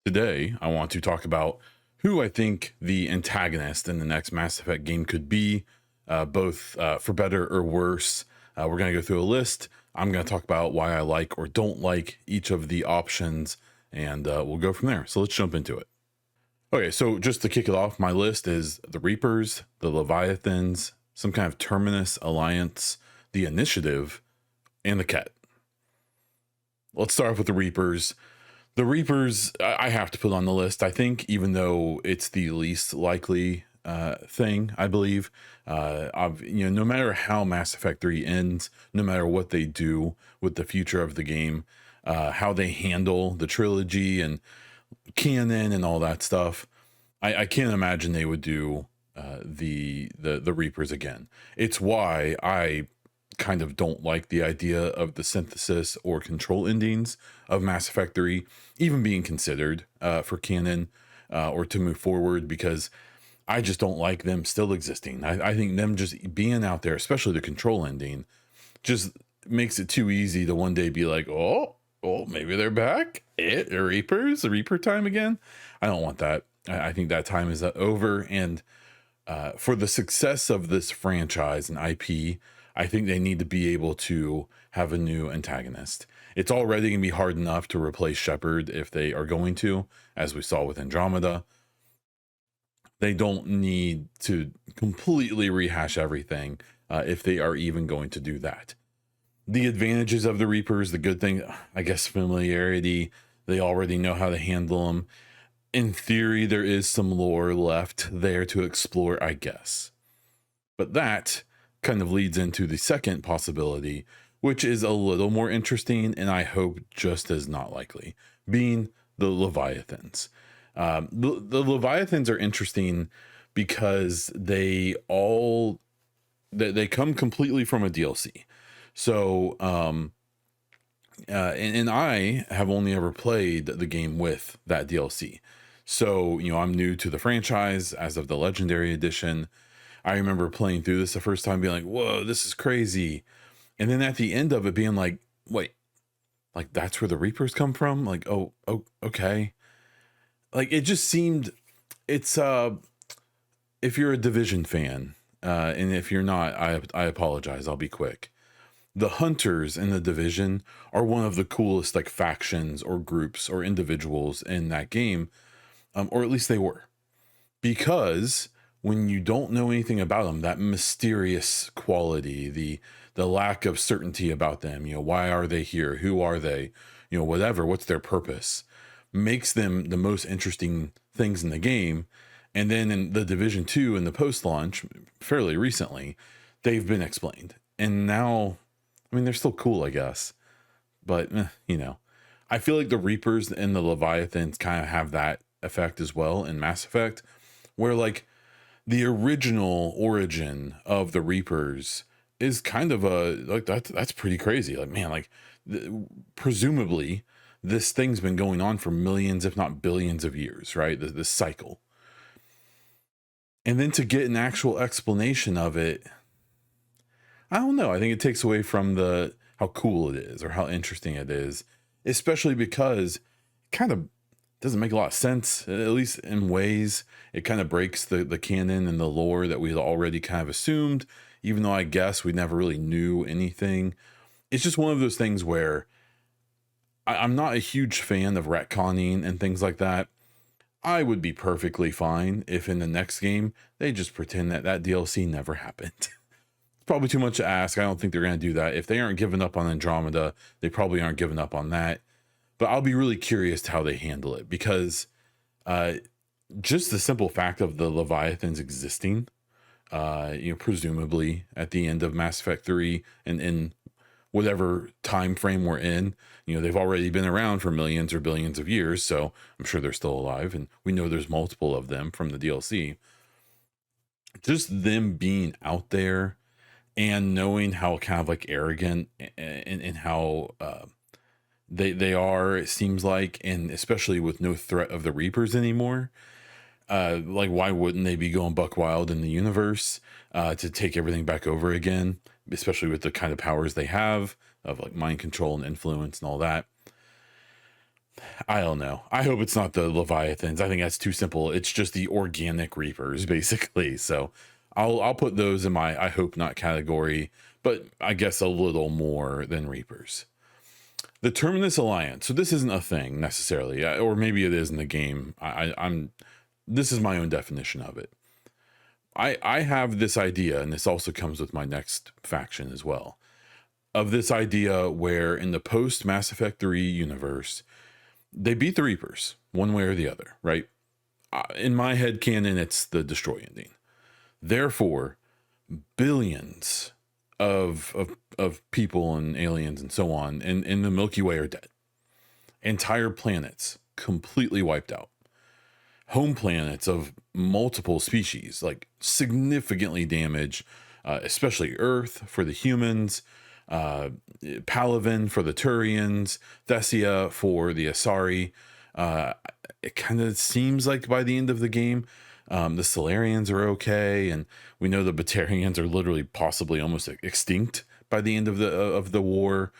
Today, I want to talk about who I think the antagonist in the next Mass Effect game could be, both for better or worse. We're going to go through a list. I'm going to talk about why I like or don't like each of the options, and we'll go from there. So let's jump into it. Okay, so just to kick it off, my list is the Reapers, the Leviathans, some kind of Terminus Alliance, the Initiative, and the Kett. Let's start off with the Reapers. The Reapers, I have to put on the list, I think, even though it's the least likely thing, I believe. No matter how Mass Effect 3 ends, no matter what they do with the future of the game, how they handle the trilogy and canon and all that stuff, I can't imagine they would do the Reapers again. It's why I kind of don't like the idea of the synthesis or control endings of Mass Effect 3 even being considered for canon or to move forward, because I just don't like them still existing. I think them just being out there, especially the control ending, just makes it too easy to one day be like, oh, maybe they're back. The Reapers, the Reaper time again. I don't want that. I think that time is over. And for the success of this franchise and IP, I think they need to be able to have a new antagonist. It's already going to be hard enough to replace Shepard if they are going to, as we saw with Andromeda. They don't need to completely rehash everything if they are even going to do that. The advantages of the Reapers, the good thing, I guess, familiarity. They already know how to handle them. In theory, there is some lore left there to explore, I guess. But that kind of leads into the second possibility, which is a little more interesting and I hope just as not likely, being the Leviathans. The Leviathans are interesting because they come completely from a DLC. So, and I have only ever played the game with that DLC. So, I'm new to the franchise as of the Legendary Edition. I remember playing through this the first time being like, whoa, this is crazy. And then at the end of it being like, wait, like that's where the Reapers come from? Like, oh, okay. Like it just seemed, it's if you're a Division fan, and if you're not, I apologize, I'll be quick. The Hunters in the Division are one of the coolest like factions or groups or individuals in that game, or at least they were, because when you don't know anything about them, that mysterious quality, the lack of certainty about them, why are they here? Who are they? Whatever, what's their purpose, makes them the most interesting things in the game. And then in the Division 2 in the post-launch, fairly recently, they've been explained. And now, I mean, they're still cool, I guess. But, I feel like the Reapers and the Leviathans kind of have that effect as well in Mass Effect, where like the original origin of the Reapers is kind of that's pretty crazy. Like, man, like presumably this thing's been going on for millions, if not billions of years, right? This cycle. And then to get an actual explanation of it, I don't know. I think it takes away from how cool it is or how interesting it is, especially because it kind of doesn't make a lot of sense, at least in ways. It kind of breaks the canon and the lore that we had already kind of assumed, even though I guess we never really knew anything. It's just one of those things where I'm not a huge fan of retconning and things like that. I would be perfectly fine if in the next game they just pretend that DLC never happened. It's probably too much to ask. I don't think they're going to do that. If they aren't giving up on Andromeda, they probably aren't giving up on that. But I'll be really curious to how they handle it, because just the simple fact of the Leviathans existing, presumably at the end of Mass Effect 3 and in whatever time frame we're in, they've already been around for millions or billions of years. So I'm sure they're still alive. And we know there's multiple of them from the DLC. Just them being out there and knowing how kind of like arrogant and how they are, it seems like, and especially with no threat of the Reapers anymore. Like, why wouldn't they be going buck wild in the universe to take everything back over again, especially with the kind of powers they have of like mind control and influence and all that. I don't know. I hope it's not the Leviathans. I think that's too simple. It's just the organic Reapers, basically. So I'll put those in my I hope not category, but I guess a little more than Reapers. The Terminus Alliance. So this isn't a thing necessarily, or maybe it is in the game. I'm this is my own definition of it. I have this idea, and this also comes with my next faction as well, of this idea where in the post Mass Effect 3 universe, they beat the Reapers one way or the other, right? In my head canon, it's the destroy ending. Therefore, billions of people and aliens and so on in the Milky Way are dead. Entire planets completely wiped out. Home planets of multiple species, like significantly damaged, especially Earth for the humans, Palaven for the Turians, Thessia for the Asari. It kind of seems like by the end of the game, the Solarians are okay, and we know the Batarians are literally possibly almost extinct by the end of the war.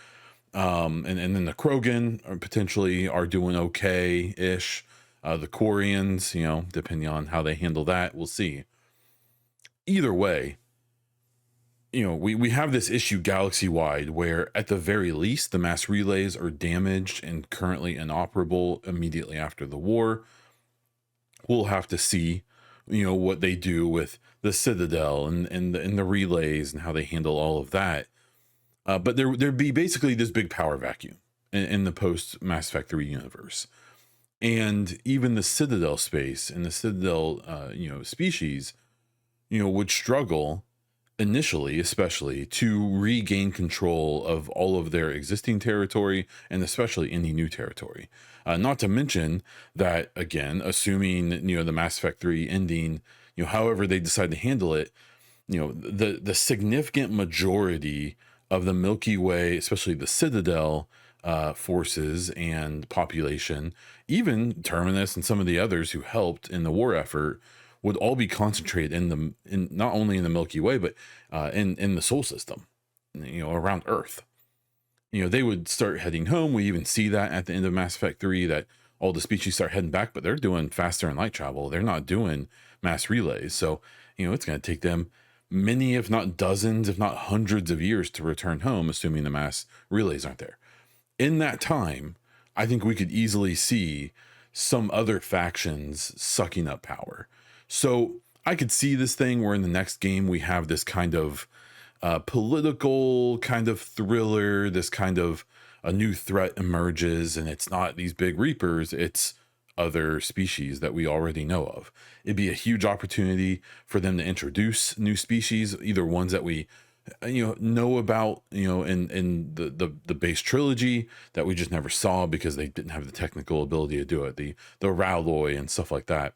And then the Krogan potentially are doing okay-ish. The Quarians, you know, depending on how they handle that, we'll see. Either way, you know, we have this issue galaxy-wide where at the very least the mass relays are damaged and currently inoperable immediately after the war. We'll have to see, you know, what they do with the Citadel and the relays and how they handle all of that. But there'd be basically this big power vacuum in the post Mass Effect 3 universe. And even the Citadel space and the Citadel, species, would struggle initially, especially to regain control of all of their existing territory and especially any new territory. Not to mention that, again, assuming, the Mass Effect 3 ending, however they decide to handle it, the significant majority of the Milky Way, especially the Citadel, forces and population, even Terminus and some of the others who helped in the war effort, would all be concentrated in not only in the Milky Way, but in the Sol system, around Earth. They would start heading home. We even see that at the end of Mass Effect 3, that all the species start heading back, but they're doing faster and light travel. They're not doing mass relays. So, it's going to take them many, if not dozens, if not hundreds of years to return home, assuming the mass relays aren't there. In that time, I think we could easily see some other factions sucking up power. So I could see this thing where in the next game we have this kind of political kind of thriller, this kind of a new threat emerges, and it's not these big Reapers, it's other species that we already know of. It'd be a huge opportunity for them to introduce new species, either ones that we know about, in the base trilogy that we just never saw because they didn't have the technical ability to do it, the Ralloy and stuff like that,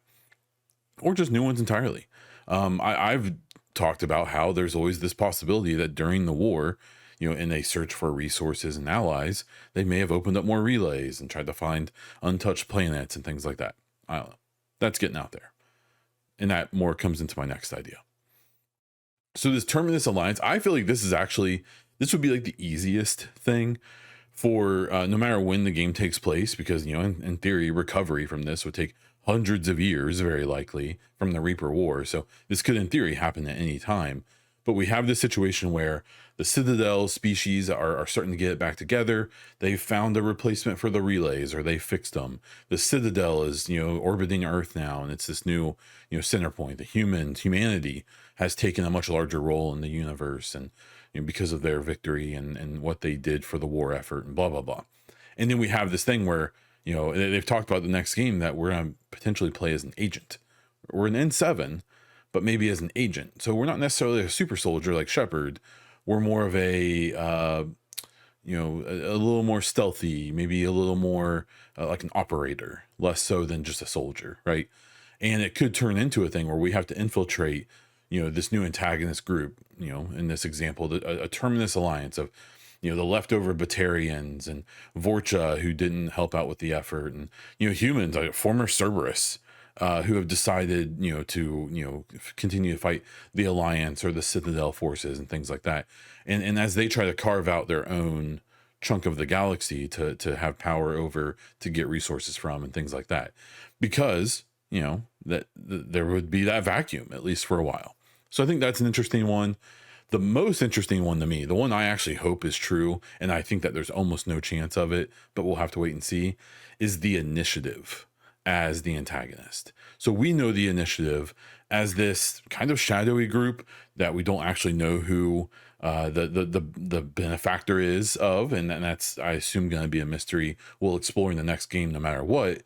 or just new ones entirely. I've talked about how there's always this possibility that during the war, in a search for resources and allies, they may have opened up more relays and tried to find untouched planets and things like that. I don't know. That's getting out there. And that more comes into my next idea. So this Terminus Alliance, I feel like this would be like the easiest thing for no matter when the game takes place, because, in theory, recovery from this would take hundreds of years, very likely, from the Reaper War. So this could, in theory, happen at any time. But we have this situation where the Citadel species are starting to get it back together. They've found a replacement for the relays, or they fixed them. The Citadel is, orbiting Earth now, and it's this new, center point. The humanity has taken a much larger role in the universe, and because of their victory and what they did for the war effort and blah, blah, blah. And then we have this thing where, they've talked about the next game that we're going to potentially play as an agent. We're an N7, but maybe as an agent. So we're not necessarily a super soldier like Shepard. We're more of a little more stealthy, maybe a little more like an operator, less so than just a soldier, right? And it could turn into a thing where we have to infiltrate, this new antagonist group, in this example, a Terminus Alliance of, the leftover Batarians and Vorcha, who didn't help out with the effort, and, humans, like former Cerberus, who have decided, to continue to fight the Alliance or the Citadel forces and things like that. And as they try to carve out their own chunk of the galaxy to have power over, to get resources from, and things like that, because there would be that vacuum, at least for a while. So I think that's an interesting one. The most interesting one to me, the one I actually hope is true, and I think that there's almost no chance of it, but we'll have to wait and see, is the Initiative as the antagonist. So we know the Initiative as this kind of shadowy group that we don't actually know who the benefactor is of, and that's, I assume, going to be a mystery we'll explore in the next game no matter what.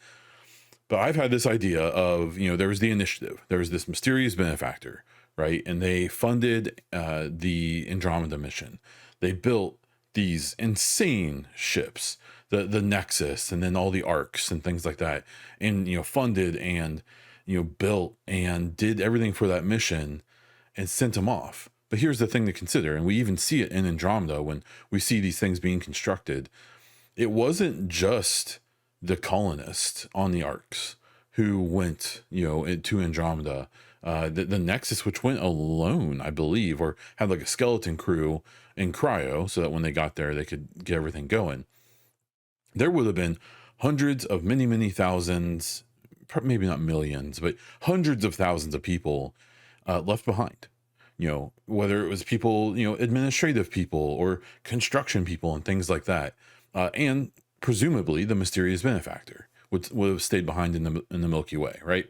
But I've had this idea of, there was the Initiative, there was this mysterious benefactor, right? And they funded the Andromeda mission. They built these insane ships, the Nexus, and then all the arcs and things like that, and funded and built and did everything for that mission and sent them off. But here's the thing to consider, and we even see it in Andromeda when we see these things being constructed. It wasn't just the colonists on the arcs who went to Andromeda. The Nexus, which went alone, I believe, or had like a skeleton crew in cryo, so that when they got there they could get everything going. There would have been hundreds of many thousands, maybe not millions, but hundreds of thousands of people left behind. Whether it was people, administrative people or construction people and things like that, and presumably the mysterious benefactor would have stayed behind in the Milky Way, right?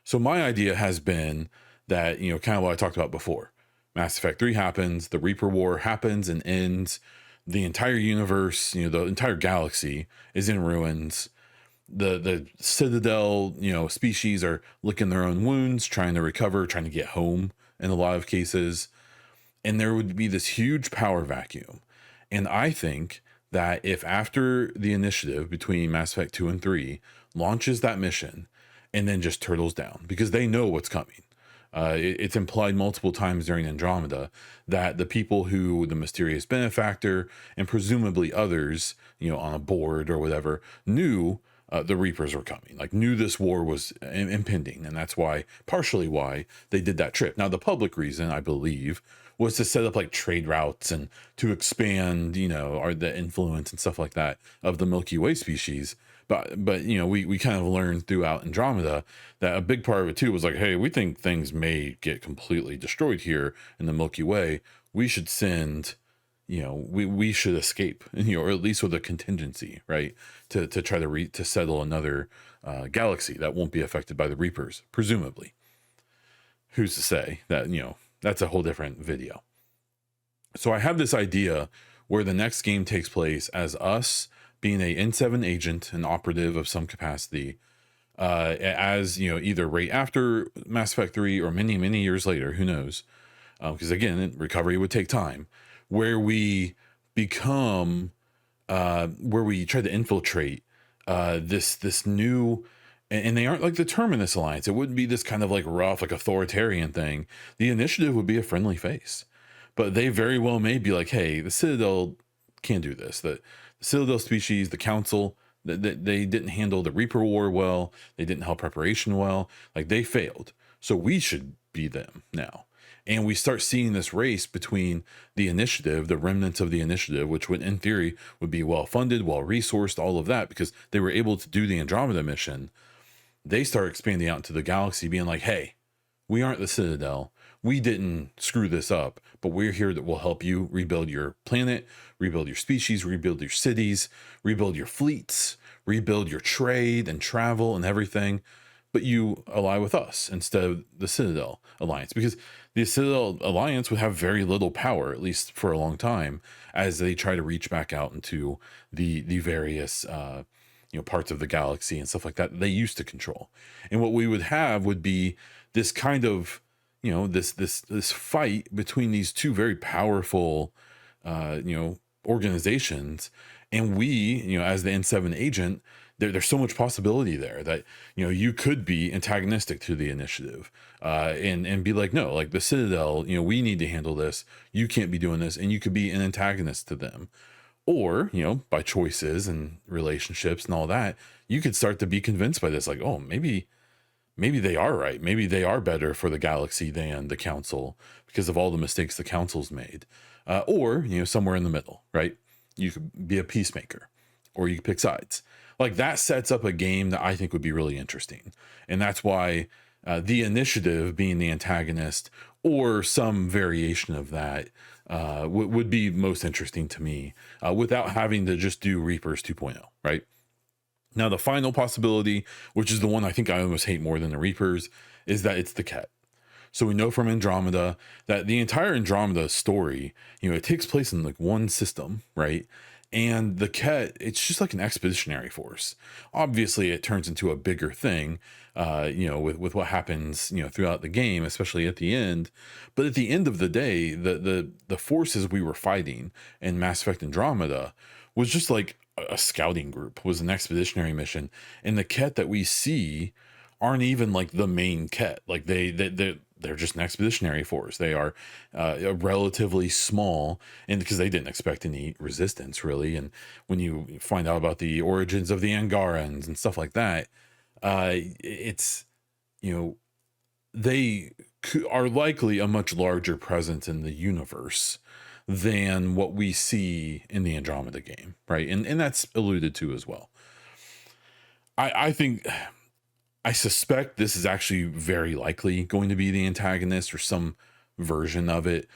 So my idea has been that, kind of what I talked about before. Mass Effect 3 happens, the Reaper War happens and ends, the entire universe, the entire galaxy is in ruins. The Citadel, species are licking their own wounds, trying to recover, trying to get home in a lot of cases. And there would be this huge power vacuum. And I think that if after the Initiative between Mass Effect 2 and 3 launches that mission and then just turtles down, because they know what's coming. It's implied multiple times during Andromeda that the people who the mysterious benefactor and presumably others, on a board or whatever, knew the Reapers were coming, like knew this war was impending. And that's partially why they did that trip. Now, the public reason, I believe, was to set up like trade routes and to expand, the influence and stuff like that of the Milky Way species. But we kind of learned throughout Andromeda that a big part of it too was like, hey, we think things may get completely destroyed here in the Milky Way. We should send, we should escape, or at least with a contingency, right? To try to settle another galaxy that won't be affected by the Reapers, presumably. Who's to say that, that's a whole different video. So I have this idea where the next game takes place as us being a N7 agent, an operative of some capacity, as either right after Mass Effect 3 or many years later, who knows? Because again, recovery would take time. Where we become, where we try to infiltrate this new, and they aren't like the Terminus Alliance. It wouldn't be this kind of like rough, like authoritarian thing. The Initiative would be a friendly face, but they very well may be like, hey, the Citadel can't do this. The Citadel species, the Council, they didn't handle the Reaper War well. They didn't help preparation well. Like, they failed. So we should be them now. And we start seeing this race between the Initiative, the remnants of the Initiative, which would, in theory, would be well-funded, well-resourced, all of that, because they were able to do the Andromeda mission. They start expanding out into the galaxy, being like, hey, we aren't the Citadel. We didn't screw this up, but we're here that will help you rebuild your planet, rebuild your species, rebuild your cities, rebuild your fleets, rebuild your trade and travel and everything. But you ally with us instead of the Citadel Alliance, because the Citadel Alliance would have very little power, at least for a long time, as they try to reach back out into the various parts of the galaxy and stuff like that they used to control. And what we would have would be this kind of this fight between these two very powerful organizations, and we, as the N7 agent, there's so much possibility there that you could be antagonistic to the Initiative, and be like, no, like the Citadel, we need to handle this, you can't be doing this, and you could be an antagonist to them. Or by choices and relationships and all that, you could start to be convinced by this, like, oh, maybe they are right. Maybe they are better for the galaxy than the Council because of all the mistakes the Council's made. Or somewhere in the middle, right? You could be a peacemaker, or you could pick sides. Like, that sets up a game that I think would be really interesting. And that's why the initiative being the antagonist or some variation of that would be most interesting to me, without having to just do Reapers 2.0, right? Now, the final possibility, which is the one I think I almost hate more than the Reapers, is that it's the Kett. So we know from Andromeda that the entire Andromeda story, it takes place in like one system, right? And the Kett, it's just like an expeditionary force. Obviously, it turns into a bigger thing, with what happens, throughout the game, especially at the end. But at the end of the day, the forces we were fighting in Mass Effect Andromeda was just like a scouting group, was an expeditionary mission, and the Kett that we see aren't even like the main Kett. Like they're just an expeditionary force. They are relatively small, and because they didn't expect any resistance really. And when you find out about the origins of the Angarans and stuff like that, it's they are likely a much larger presence in the universe than what we see in the Andromeda game, right? And that's alluded to as well. I suspect this is actually very likely going to be the antagonist or some version of it.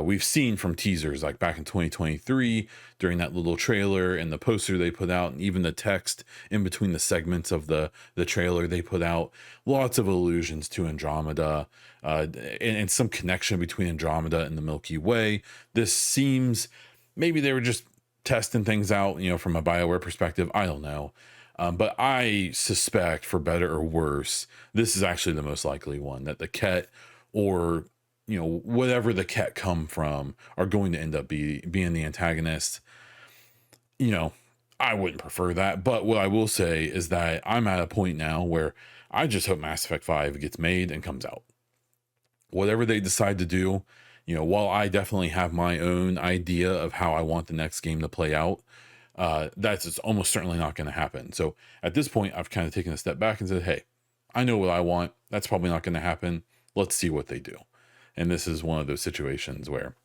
We've seen from teasers like back in 2023 during that little trailer and the poster they put out, and even the text in between the segments of the trailer they put out, lots of allusions to Andromeda, and some connection between Andromeda and the Milky Way. This seems, maybe they were just testing things out, from a BioWare perspective. I don't know. But I suspect, for better or worse, this is actually the most likely one, that the Kett, or whatever the Kett come from, are going to end up being the antagonist. I wouldn't prefer that, but what I will say is that I'm at a point now where I just hope Mass Effect 5 gets made and comes out. Whatever they decide to do, while I definitely have my own idea of how I want the next game to play out, that's just almost certainly not going to happen. So at this point, I've kind of taken a step back and said, hey, I know what I want. That's probably not going to happen. Let's see what they do. And this is one of those situations where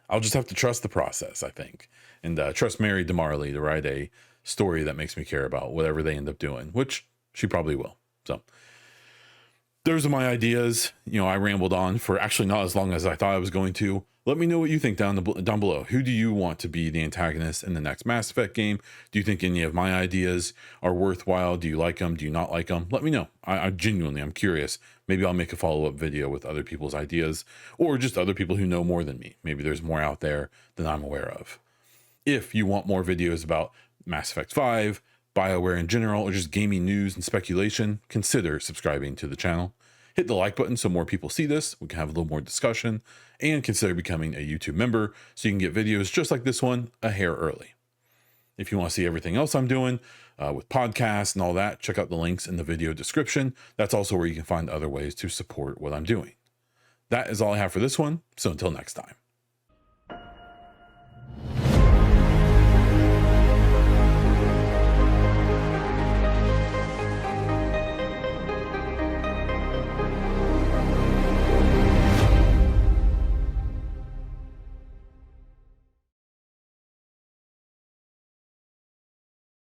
I'll just have to trust the process, I think, and trust Mary DeMarley to write a story that makes me care about whatever they end up doing, which she probably will. So those are my ideas. I rambled on for actually not as long as I thought I was going to. Let me know what you think down below. Who do you want to be the antagonist in the next Mass Effect game? Do you think any of my ideas are worthwhile? Do you like them? Do you not like them? Let me know. I genuinely, I'm curious. Maybe I'll make a follow-up video with other people's ideas, or just other people who know more than me. Maybe there's more out there than I'm aware of. If you want more videos about Mass Effect 5, BioWare in general, or just gaming news and speculation, consider subscribing to the channel. Hit the like button so more people see this, we can have a little more discussion, and consider becoming a YouTube member so you can get videos just like this one a hair early. If you want to see everything else I'm doing with podcasts and all that, check out the links in the video description. That's also where you can find other ways to support what I'm doing. That is all I have for this one, so until next time.